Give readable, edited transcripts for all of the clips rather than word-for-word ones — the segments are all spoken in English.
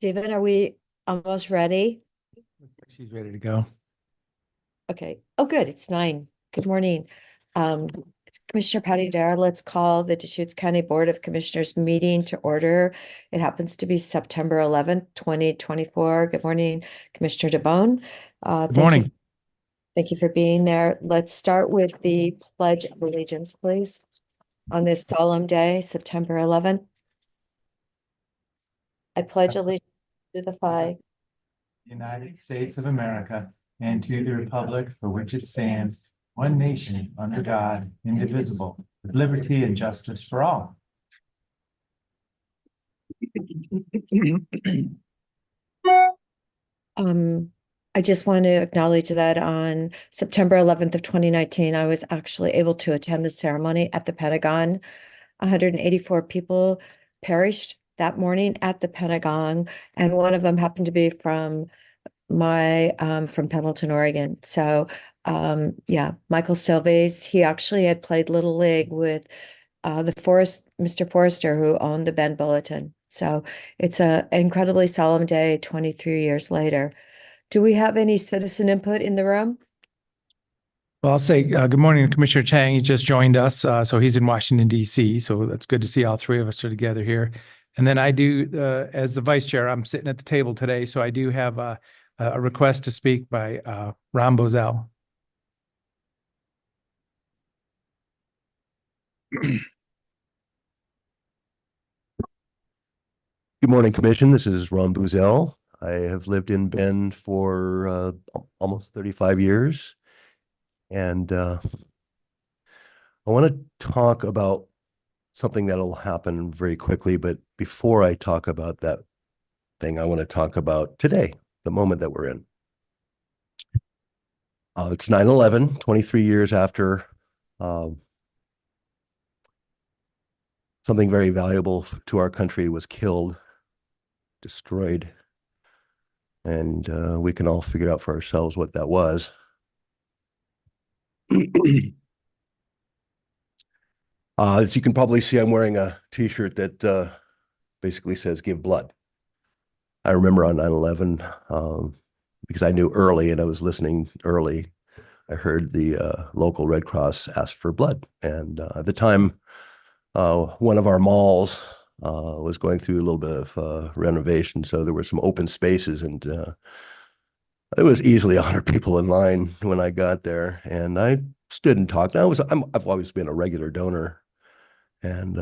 Stephen, are we almost ready? Looks like she's ready to go. Okay. Oh, good. It's 9. Good morning. It's Commissioner Patty Dara. Let's call the Deschutes County Board of Commissioners meeting to order. It happens to be September 11th, 2024. Good morning, Commissioner DeBonne. Good morning. Thank you for being there. Let's start with the Pledge of Allegiance, please. On this solemn day, September 11th. I pledge allegiance to the flag United States of America and to the republic for which it stands, one nation, under God, indivisible, with liberty and justice for all. I just want to acknowledge that on September 11th of 2019, I was actually able to attend the ceremony at the Pentagon. 184 people perished that morning at the Pentagon, and one of them happened to be from from Pendleton, Oregon. So yeah, Michael Silves, he actually had played Little League with Mr. Forrester, who owned the Bend Bulletin. So it's an incredibly solemn day 23 years later. Do we have any citizen input in the room? Well, I'll say good morning to Commissioner Chang. He just joined us, so he's in Washington, D.C., so that's good to see all three of us are together here. And then I do, as the vice chair, I'm sitting at the table today, so I do have a request to speak by Ron Bozell. Good morning, Commission. This is Ron Bozell. I have lived in Bend for almost 35 years. And I want to talk about something that'll happen very quickly. But before I talk about that thing, I want to talk about today, the moment that we're in. It's 9/11, 23 years after something very valuable to our country was killed, destroyed. And we can all figure out for ourselves what that was. As you can probably see, I'm wearing a t-shirt that basically says "Give Blood." I remember on 9/11, because I knew early and I was listening early, I heard the local Red Cross ask for blood. And at the time, one of our malls was going through a little bit of renovation, so there were some open spaces, and it was easily 100 people in line when I got there, and I stood and talked. I've always been a regular donor, and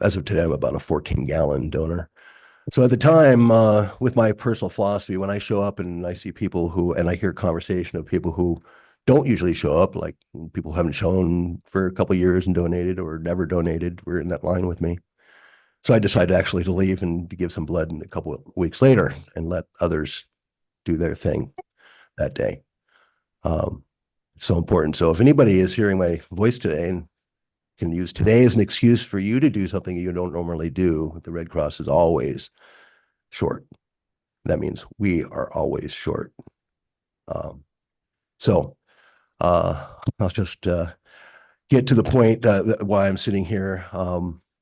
as of today, I'm about a 14-gallon donor. So at the time, with my personal philosophy, when I show up and I see people and I hear conversation of people who don't usually show up, like people who haven't shown for a couple of years and donated or never donated, were in that line with me. So I decided actually to leave and to give some blood a couple of weeks later and let others do their thing that day. So important. So if anybody is hearing my voice today and can use today as an excuse for you to do something you don't normally do, the Red Cross is always short. That means we are always short. So I'll just get to the point why I'm sitting here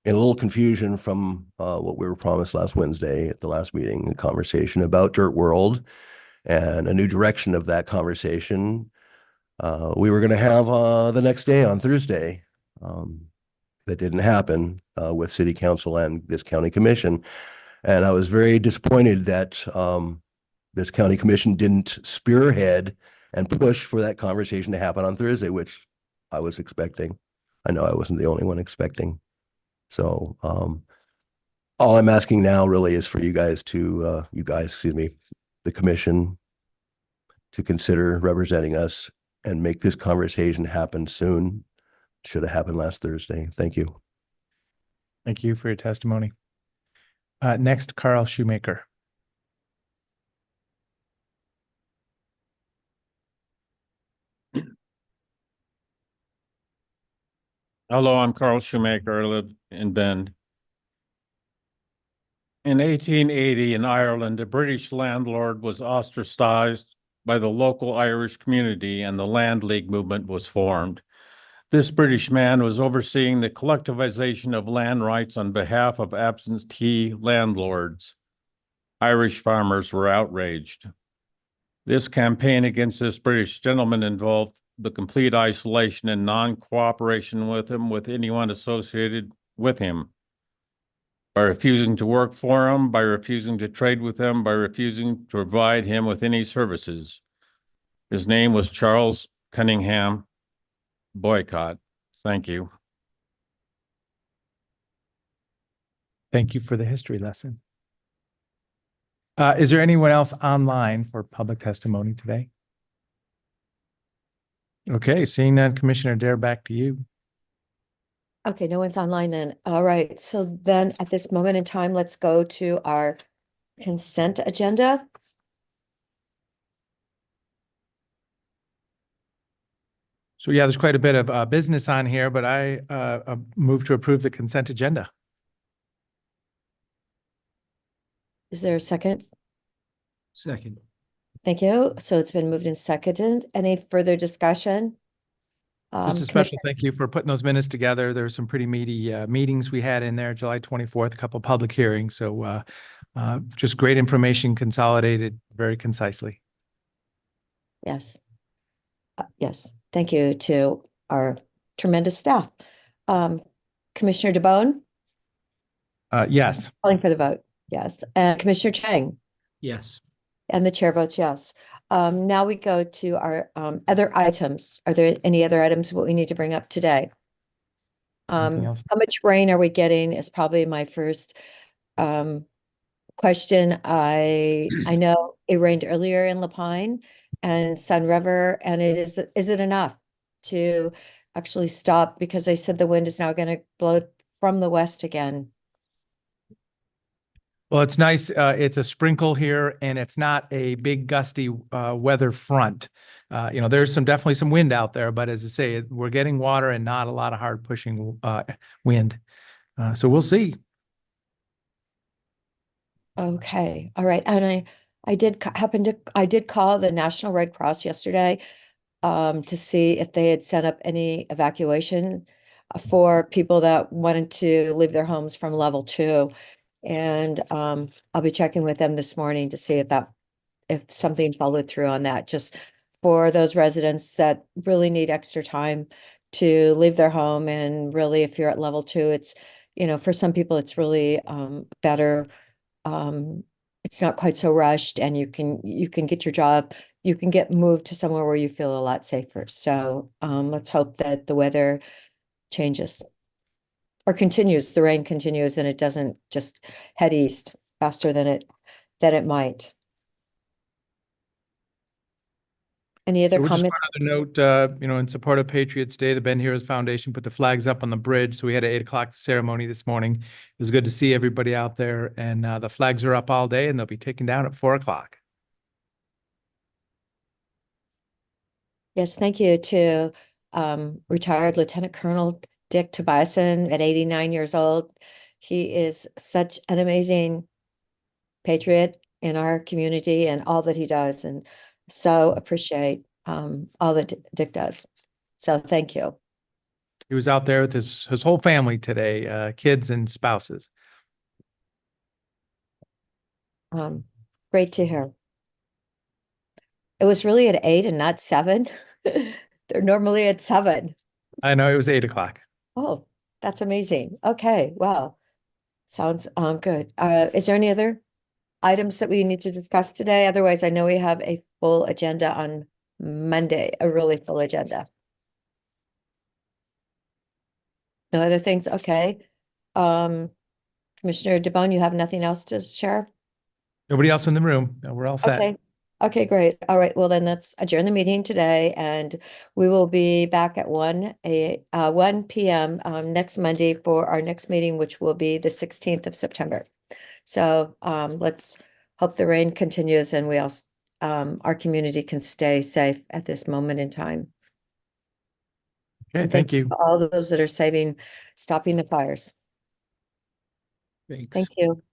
in a little confusion from what we were promised last Wednesday at the last meeting, a conversation about Dirt World and a new direction of that conversation. We were going to have the next day on Thursday. That didn't happen with City Council and this County Commission. And I was very disappointed that this County Commission didn't spearhead and push for that conversation to happen on Thursday, which I was expecting. I know I wasn't the only one expecting. So all I'm asking now really is for you guys, excuse me, the commission, to consider representing us and make this conversation happen soon. Should have happened last Thursday. Thank you. Thank you for your testimony. Next, Carl Shoemaker. Hello, I'm Carl Shoemaker. I live in Bend. In 1880 in Ireland, a British landlord was ostracized by the local Irish community and the Land League movement was formed. This British man was overseeing the collectivization of land rights on behalf of absentee landlords. Irish farmers were outraged. This campaign against this British gentleman involved the complete isolation and non-cooperation with him, with anyone associated with him. By refusing to work for him, by refusing to trade with him, by refusing to provide him with any services. His name was Charles Cunningham Boycott. Thank you. Thank you for the history lesson. Is there anyone else online for public testimony today? Okay, seeing none, Commissioner Dare, back to you. Okay, no one's online then. All right, so then at this moment in time, let's go to our consent agenda. So yeah, there's quite a bit of business on here, but I move to approve the consent agenda. Is there a second? Second. Thank you. So it's been moved and seconded. Any further discussion? Just a special thank you for putting those minutes together. There were some pretty meaty meetings we had in there, July 24th, a couple public hearings. So just great information consolidated very concisely. Yes. Yes, thank you to our tremendous staff. Commissioner DeBonne, Yes. calling for the vote. Yes, and Commissioner Chang, Yes. and the chair votes yes. Now we go to our other items. Are there any other items what we need to bring up today? Anything else? How much rain are we getting is probably my first question. I know it rained earlier in Lapine and Sun River, and is it enough to actually stop? Because they said the wind is now going to blow from the west again. Well, it's nice. It's a sprinkle here, and it's not a big gusty weather front. There's definitely some wind out there, but as I say, we're getting water and not a lot of hard pushing wind. So we'll see. Okay, all right. And I did call the National Red Cross yesterday to see if they had set up any evacuation for people that wanted to leave their homes from level 2. And I'll be checking with them this morning to see if something followed through on that, just for those residents that really need extra time to leave their home. And really, if you're at level 2, it's, for some people, it's really better. It's not quite so rushed, and you can get your job, you can get moved to somewhere where you feel a lot safer. So let's hope that the weather changes or continues, the rain continues, and it doesn't just head east faster than it might. Any other Just comments? one other note, in support of Patriots Day, the Ben Heroes Foundation put the flags up on the bridge. So we had an 8 o'clock ceremony this morning. It was good to see everybody out there, and the flags are up all day, and they'll be taken down at 4 o'clock. Yes, thank you to retired Lieutenant Colonel Dick Tobiasen at 89 years old. He is such an amazing patriot in our community and all that he does, and so appreciate all that Dick does. So thank you. He was out there with his whole family today, kids and spouses. Great to hear. It was really at 8 and not 7. They're normally at 7. I know, it was 8 o'clock. Oh, that's amazing. Okay, well, sounds good. Is there any other items that we need to discuss today? Otherwise, I know we have a full agenda on Monday, a really full agenda. No other things? Okay. Commissioner DeBonne, you have nothing else to share? Nobody else in the room. No, we're all set. Okay. Okay, great. All right. Well, then let's adjourn the meeting today, and we will be back at 1 p.m. Next Monday for our next meeting, which will be the 16th of September. So let's hope the rain continues and we all our community can stay safe at this moment in time. Okay, And thank you. to all those that are stopping the fires. Thanks. Thank you.